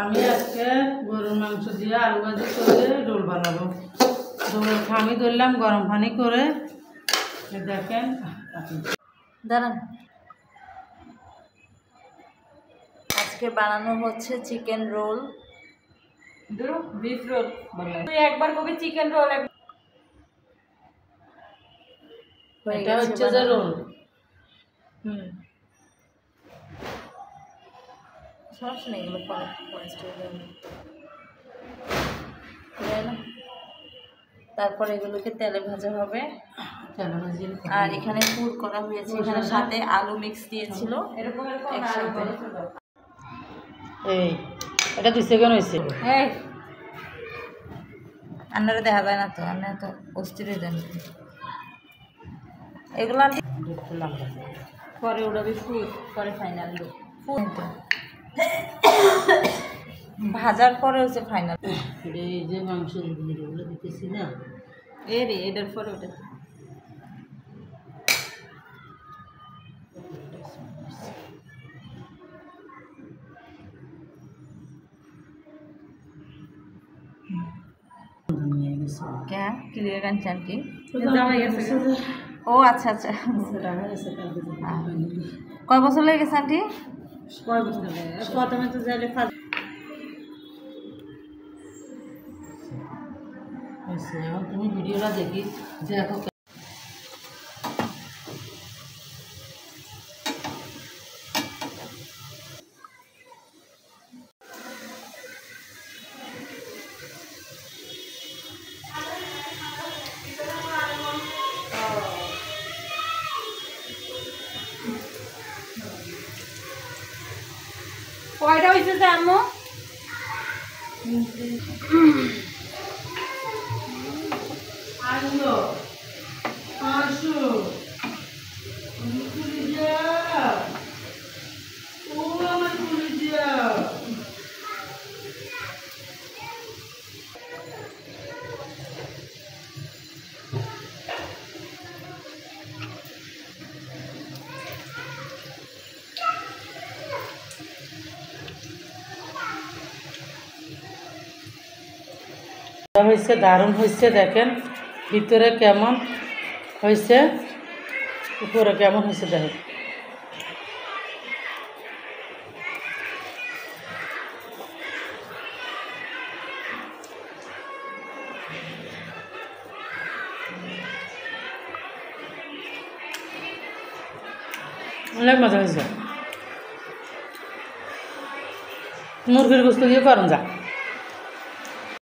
আমি আজকে গরুর মাংস দিয়ে আলু ভাজি করে রোল বানাবো। রোলের খামি ধরলাম গরম পানি করে, দেখেন দাঁড়ান। আজকে বানানো হচ্ছে চিকেন রোল, বিফ রোল বললেন। তুই একবার কবি চিকেন রোল, এটা হচ্ছে যে রোল। সমস্যা নেই, এগুলো তারপরে এগুলোকে তেলে ভাজা হবে। আর এখানে পুর করা হয়েছে, এখানে সাথে আলু মিক্স দিয়েছিল। এরকম এই এটা 2 সেকেন্ড হয়েছে। হ্যাঁ, আন্নারে দেখা যায় না তো, আন্না তো অস্থির হয়ে যান। এগুলো পরে উড়াবি ফুল, পরে ফাইনাল লুক। ফুল তো ভাজার পরে হচ্ছে ফাইনাল। এই যে মাংস দিতেছি না, রে এটার পরে ওটা ক্লিয়ার আনছেন কি? ও আচ্ছা আচ্ছা, কয় বছর লেগে গেছে আন্টি? কয় বছর প্রথমে তো যাইলে এখন তুমি ভিডিওটা দেখি দেখো। কয়টা হয়েছে যে আম্মু? আলু মাংসু ও আমার কুলিজিয়া। হয়েছে দারুণ হয়েছে, দেখেন ভিতরে কেমন হয়েছে, উপরে কেমন হয়েছে দেখেন। অনেক মজা হয়েছে। মুরগির গোস্ত দিয়ে করুন যা।